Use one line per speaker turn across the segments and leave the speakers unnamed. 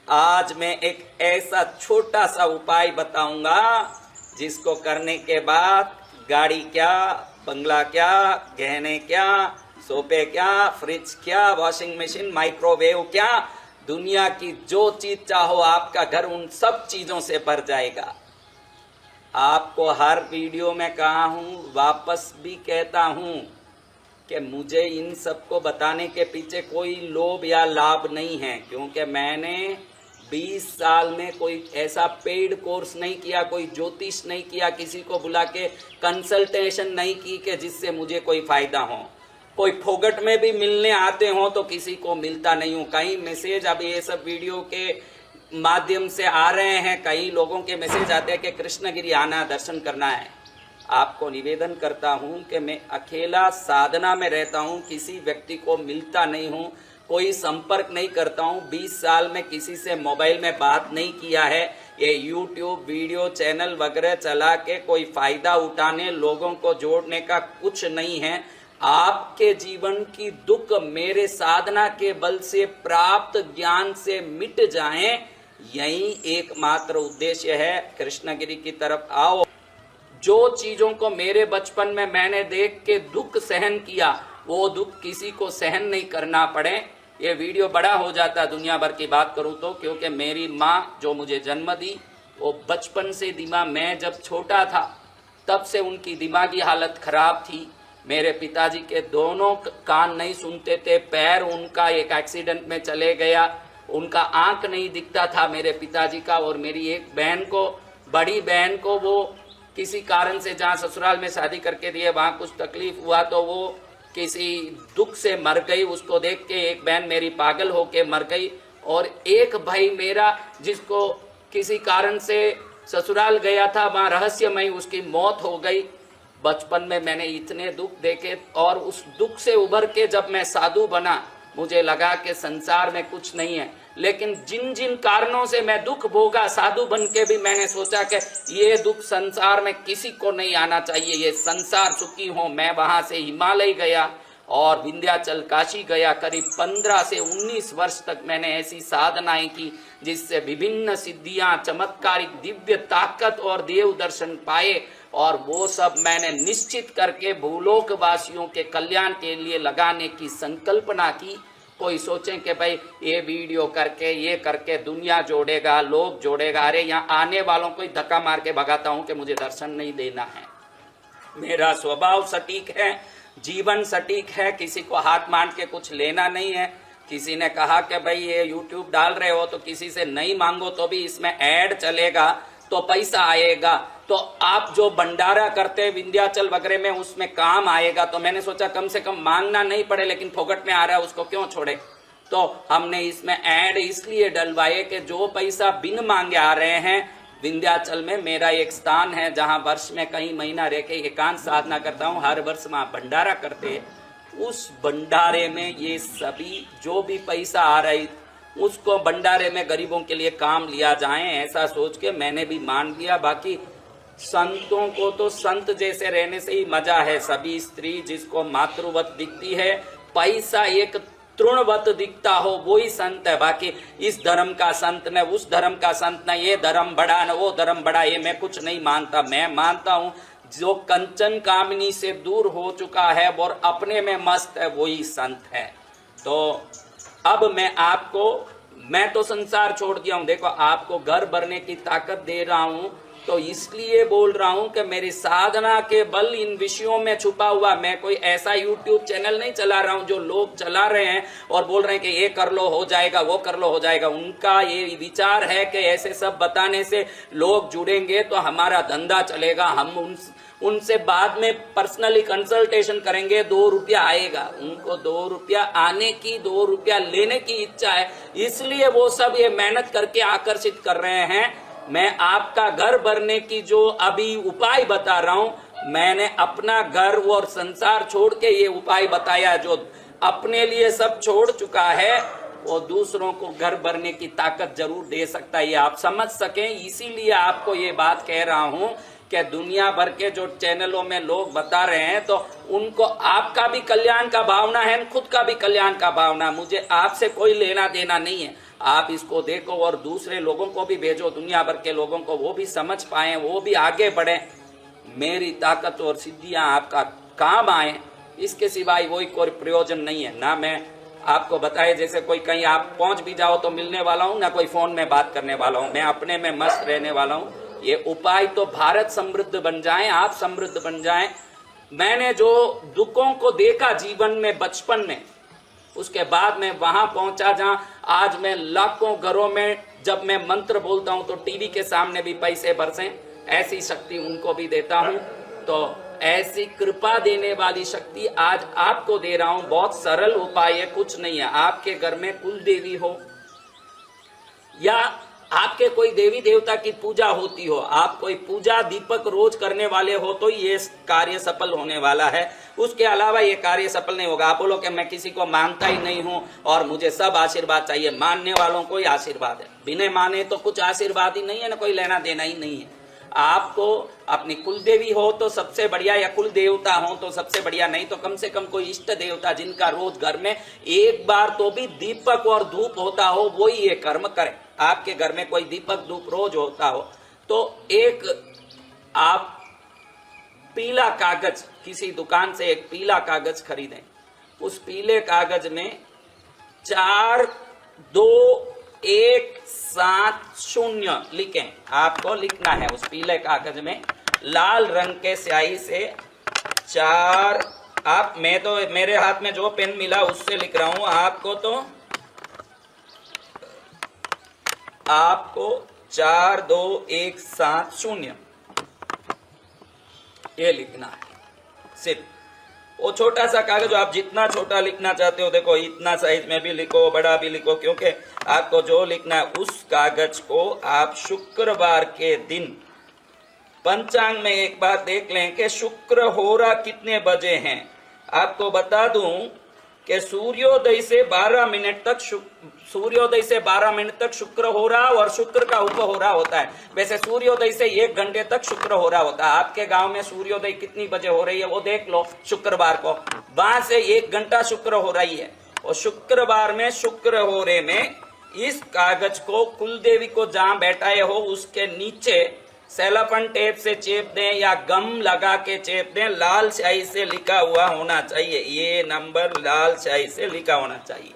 आज मैं एक ऐसा छोटा सा उपाय बताऊंगा जिसको करने के बाद गाड़ी क्या, बंगला क्या, गहने क्या, सोफे क्या, फ्रिज क्या, वॉशिंग मशीन, माइक्रोवेव क्या, दुनिया की जो चीज चाहो आपका घर उन सब चीजों से भर जाएगा। आपको हर वीडियो में कहा हूं, वापस भी कहता हूं कि मुझे इन सबको बताने के पीछे कोई लोभ या लाभ नहीं है, क्योंकि मैंने 20 साल में कोई ऐसा पेड कोर्स नहीं किया, कोई ज्योतिष नहीं किया, किसी को बुला के कंसल्टेशन नहीं की कि जिससे मुझे कोई फायदा हो। कोई फोगट में भी मिलने आते हो तो किसी को मिलता नहीं हूं। कई मैसेज अब ये सब वीडियो के माध्यम से आ रहे हैं, कई लोगों के मैसेज आते हैं कि कृष्णगिरी आना, दर्शन करना है। आपको निवेदन करता हूं कि मैं अकेला साधना में रहता हूं, किसी व्यक्ति को मिलता नहीं हूं, कोई संपर्क नहीं करता हूं। 20 साल में किसी से मोबाइल में बात नहीं किया है। ये यूट्यूब वीडियो चैनल वगैरह चला के कोई फायदा उठाने, लोगों को जोड़ने का कुछ नहीं है। आपके जीवन की दुख मेरे साधना के बल से प्राप्त ज्ञान से मिट जाएं, यही एकमात्र उद्देश्य है। कृष्णगिरी की तरफ आओ। जो चीजों को मेरे बचपन में मैंने देख के दुख सहन किया, वो दुख किसी को सहन नहीं करना पड़े। ये वीडियो बड़ा हो जाता दुनिया भर की बात करूं तो, क्योंकि मेरी माँ जो मुझे जन्म दी वो बचपन से दिमाग, मैं जब छोटा था तब से उनकी दिमागी हालत खराब थी। मेरे पिताजी के दोनों कान नहीं सुनते थे, पैर उनका एक एक्सीडेंट में चले गया, उनका आंख नहीं दिखता था मेरे पिताजी का। और मेरी एक बहन को, बड़ी बहन को, वो किसी कारण से जहाँ ससुराल में शादी करके दिए वहाँ कुछ तकलीफ हुआ तो वो किसी दुख से मर गई। उसको देख के एक बहन मेरी पागल होके मर गई। और एक भाई मेरा जिसको किसी कारण से ससुराल गया था, वहाँ रहस्यमय उसकी मौत हो गई। बचपन में मैंने इतने दुख देखे और उस दुख से उभर के जब मैं साधु बना, मुझे लगा कि संसार में कुछ नहीं है। लेकिन जिन जिन कारणों से मैं दुख भोगा, साधु बन के भी मैंने सोचा कि ये दुख संसार में किसी को नहीं आना चाहिए, ये संसार सुखी हो। मैं वहां से हिमालय गया और विंध्याचल, काशी गया। करीब 15 से 19 वर्ष तक मैंने ऐसी साधनाएं की जिससे विभिन्न सिद्धियां, चमत्कारिक दिव्य ताकत और देव दर्शन पाए। और वो सब मैंने निश्चित करके भूलोक वासियों के कल्याण के लिए लगाने की संकल्पना की। कोई सोचे कि भाई ये वीडियो करके, ये करके दुनिया जोड़ेगा, लोग जोड़ेगा। अरे यहाँ आने वालों को ही धक्का मार के भगाता हूँ कि मुझे दर्शन नहीं देना है। मेरा स्वभाव सटीक है, जीवन सटीक है, किसी को हाथ मान के कुछ लेना नहीं है। किसी ने कहा कि भाई ये यूट्यूब डाल रहे हो तो किसी से नहीं मांगो तो भी इसमें ऐड चलेगा तो पैसा आएगा, तो आप जो भंडारा करते हैं विंध्याचल वगैरह में उसमें काम आएगा। तो मैंने सोचा कम से कम मांगना नहीं पड़े, लेकिन फोकट में आ रहा है उसको क्यों छोड़े। तो हमने इसमें ऐड इसलिए डलवाए कि जो पैसा बिन मांगे आ रहे हैं। विंध्याचल में मेरा एक स्थान है जहां वर्ष में कई महीना रह के एकांत साधना करता हूं। हर वर्ष वहां भंडारा करते हैं। उस भंडारे में ये सभी जो भी पैसा आ रहा है उसको भंडारे में गरीबों के लिए काम लिया जाए, ऐसा सोच के मैंने भी मान लिया। बाकी संतों को तो संत जैसे रहने से ही मजा है। सभी स्त्री जिसको मातृवत दिखती है, पैसा एक तृणवत दिखता हो, वो ही संत है। बाकी इस धर्म का संत न उस धर्म का संत न, ये धर्म बड़ा न वो धर्म बड़ा, ये मैं कुछ नहीं मानता। मैं मानता हूँ जो कंचन कामनी से दूर हो चुका है और अपने में मस्त है, वही संत है। तो अब मैं तो संसार छोड़ दिया हूं। देखो आपको घर भरने की ताकत दे रहा हूं तो इसलिए बोल रहा हूं कि मेरी साधना के बल इन विषयों में छुपा हुआ। मैं कोई ऐसा यूट्यूब चैनल नहीं चला रहा हूं जो लोग चला रहे हैं और बोल रहे हैं कि ये कर लो हो जाएगा, वो कर लो हो जाएगा। उनका ये विचार है कि ऐसे सब बताने से लोग जुड़ेंगे तो हमारा धंधा चलेगा, हम उनसे बाद में पर्सनली कंसल्टेशन करेंगे, 2 रुपया आएगा। उनको 2 रुपया आने की, 2 रुपया लेने की इच्छा है, इसलिए वो सब ये मेहनत करके आकर्षित कर रहे हैं। मैं आपका घर भरने की जो अभी उपाय बता रहा हूं, मैंने अपना घर और संसार छोड़ के ये उपाय बताया। जो अपने लिए सब छोड़ चुका है वो दूसरों को घर भरने की ताकत जरूर दे सकता है, ये आप समझ सकें। इसीलिए आपको ये बात कह रहा हूं कि दुनिया भर के जो चैनलों में लोग बता रहे हैं तो उनको आपका भी कल्याण का भावना है, खुद का भी कल्याण का भावना। मुझे आपसे कोई लेना देना नहीं है। आप इसको देखो और दूसरे लोगों को भी भेजो, दुनिया भर के लोगों को, वो भी समझ पाए, वो भी आगे बढ़े, मेरी ताकत और सिद्धियां आपका काम आए, इसके सिवाय वही कोई प्रयोजन नहीं है। ना मैं आपको बताए जैसे कोई कहीं आप पहुंच भी जाओ तो मिलने वाला हूं, ना कोई फोन में बात करने वाला हूं, मैं अपने में मस्त रहने वाला हूं। ये उपाय तो भारत समृद्ध बन जाए, आप समृद्ध बन जाए। मैंने जो दुखों को देखा जीवन में बचपन में, उसके बाद मैं वहां पहुंचा जहां आज मैं लाखों घरों में जब मैं मंत्र बोलता हूं तो टीवी के सामने भी पैसे बरसें, ऐसी शक्ति उनको भी देता हूं। तो ऐसी कृपा देने वाली शक्ति आज आपको दे रहा हूं। बहुत सरल उपाय है, कुछ नहीं है। आपके घर में कुल देवी हो या आपके कोई देवी देवता की पूजा होती हो, आप कोई पूजा दीपक रोज करने वाले हो, तो ये कार्य सफल होने वाला है। उसके अलावा ये कार्य सफल नहीं होगा। आप बोलो कि मैं किसी को मानता ही नहीं हूं और मुझे सब आशीर्वाद चाहिए, मानने वालों को ही आशीर्वाद है, बिना माने तो कुछ आशीर्वाद ही नहीं है ना, कोई लेना देना ही नहीं है। आपको अपनी कुल देवी हो तो सबसे बढ़िया, या कुल देवता हो तो सबसे बढ़िया, नहीं तो कम से कम कोई इष्ट देवता जिनका रोज घर में एक बार तो भी दीपक और धूप होता हो, वो ही ये कर्म करे। आपके घर में कोई दीपक धूप रोज होता हो तो एक आप पीला कागज, किसी दुकान से एक पीला कागज खरीदें, उस पीले कागज में 4 2 1 7 0 लिखें। आपको लिखना है उस पीले कागज में लाल रंग के स्याही से 4, आप, मैं तो मेरे हाथ में जो पेन मिला उससे लिख रहा हूं, आपको 4 2 1 7 0 ये लिखना है। सिर्फ वो छोटा सा कागज, आप जितना छोटा लिखना चाहते हो, देखो इतना साइज में भी लिखो, बड़ा भी लिखो, क्योंकि आपको जो लिखना है उस कागज को आप शुक्रवार के दिन पंचांग में एक बार देख लें कि शुक्र होरा कितने बजे हैं। आपको बता दूं कि सूर्योदय से 12 मिनट तक शुक्र हो रहा और शुक्र का उप हो रहा होता है। वैसे सूर्योदय से 1 घंटे तक शुक्र हो रहा होता है। आपके गांव में सूर्योदय कितनी बजे हो रही है वो देख लो शुक्रवार को, वहां से 1 घंटा शुक्र हो रही है। और शुक्रवार में शुक्र हो रहे में इस कागज को कुलदेवी को जहां बैठाए हो उसके नीचे सेलोफेन टेप से चेप दें या गम लगा के चेप दें, लाल स्याही से लिखा हुआ होना चाहिए, ये नंबर लाल स्याही से लिखा होना चाहिए।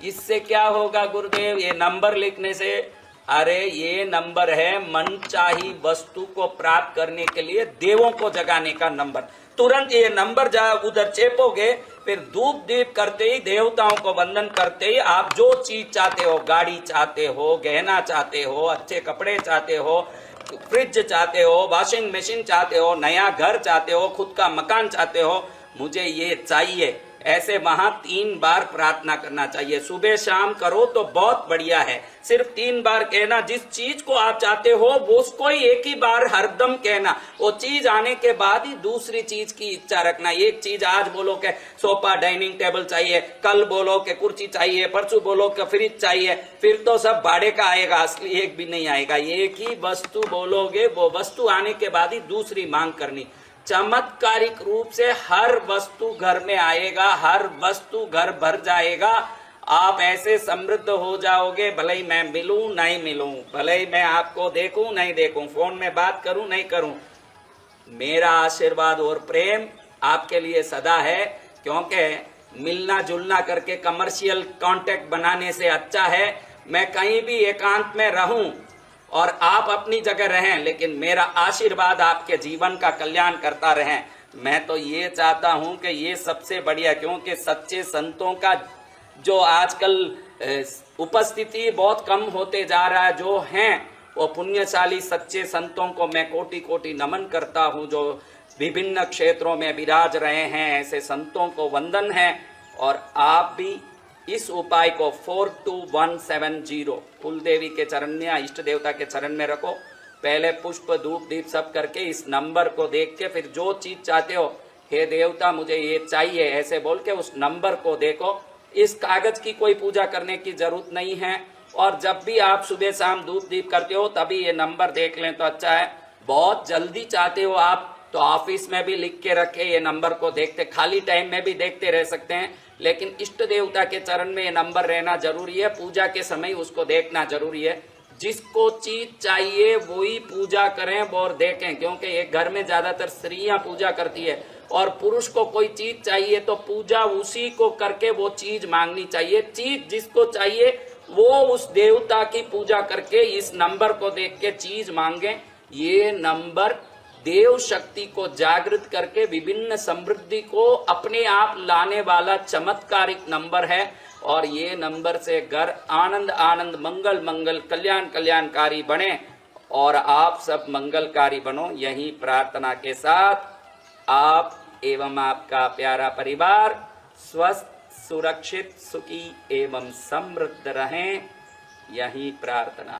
इससे क्या होगा गुरुदेव, ये नंबर लिखने से, अरे ये नंबर है मनचाही वस्तु को प्राप्त करने के लिए देवों को जगाने का नंबर। तुरंत ये नंबर जा उधर चेपोगे, फिर धूप दीप करते ही, देवताओं को वंदन करते ही आप जो चीज चाहते हो, गाड़ी चाहते हो, गहना चाहते हो, अच्छे कपड़े चाहते हो, फ्रिज चाहते हो, वॉशिंग मशीन चाहते हो, नया घर चाहते हो, खुद का मकान चाहते हो, मुझे ये चाहिए, ऐसे वहां 3 बार प्रार्थना करना चाहिए। सुबह शाम करो तो बहुत बढ़िया है। सिर्फ 3 बार कहना, जिस चीज को आप चाहते हो वो उसको ही एक ही बार हरदम कहना। वो चीज आने के बाद ही दूसरी चीज की इच्छा रखना। एक चीज आज बोलो कि सोफा डाइनिंग टेबल चाहिए, कल बोलो कि कुर्सी चाहिए, परसों बोलो कि फ्रिज चाहिए, फिर तो सब भाड़े का आएगा, असली एक भी नहीं आएगा। एक ही वस्तु बोलोगे, वो वस्तु आने के बाद ही दूसरी मांग करनी। चमत्कारिक रूप से हर वस्तु घर में आएगा, हर वस्तु घर भर जाएगा। आप ऐसे समृद्ध हो जाओगे, भले ही मैं मिलूं नहीं मिलूं, भले ही मैं आपको देखूं नहीं देखूं, फोन में बात करूं नहीं करूं, मेरा आशीर्वाद और प्रेम आपके लिए सदा है। क्योंकि मिलना जुलना करके कमर्शियल कांटेक्ट बनाने से अच्छा है मैं कहीं भी एकांत में रहूं और आप अपनी जगह रहें, लेकिन मेरा आशीर्वाद आपके जीवन का कल्याण करता रहे। मैं तो ये चाहता हूं कि ये सबसे बढ़िया, क्योंकि सच्चे संतों का जो आजकल उपस्थिति बहुत कम होते जा रहा है, जो हैं वो पुण्यशाली सच्चे संतों को मैं कोटि कोटि नमन करता हूं, जो विभिन्न क्षेत्रों में विराज रहे हैं, ऐसे संतों को वंदन है। और आप भी इस उपाय को 42170 कुलदेवी के चरण में या इष्ट देवता के चरण में रखो। पहले पुष्प धूप दीप सब करके इस नंबर को देख के फिर जो चीज चाहते हो, हे देवता मुझे ये चाहिए, ऐसे बोल के उस नंबर को देखो। इस कागज की कोई पूजा करने की जरूरत नहीं है। और जब भी आप सुबह शाम धूप दीप करते हो तभी ये नंबर देख लें तो अच्छा है। बहुत जल्दी चाहते हो आप तो ऑफिस में भी लिख के रखे, ये नंबर को देखते, खाली टाइम में भी देखते रह सकते हैं। लेकिन इष्ट देवता के चरण में ये नंबर रहना जरूरी है। पूजा के समय उसको देखना जरूरी है। जिसको चीज चाहिए वही पूजा करें और देखें, क्योंकि एक घर में ज्यादातर स्त्रियां पूजा करती है और पुरुष को कोई चीज चाहिए तो पूजा उसी को करके वो चीज मांगनी चाहिए। चीज जिसको चाहिए वो उस देवता की पूजा करके इस नंबर को देख के चीज मांगे। ये नंबर देव शक्ति को जागृत करके विभिन्न समृद्धि को अपने आप लाने वाला चमत्कारिक नंबर है। और ये नंबर से घर आनंद आनंद मंगल मंगल कल्याण कल्याणकारी बने और आप सब मंगलकारी बनो। यही प्रार्थना के साथ आप एवं आपका प्यारा परिवार स्वस्थ सुरक्षित सुखी एवं समृद्ध रहें, यही प्रार्थना।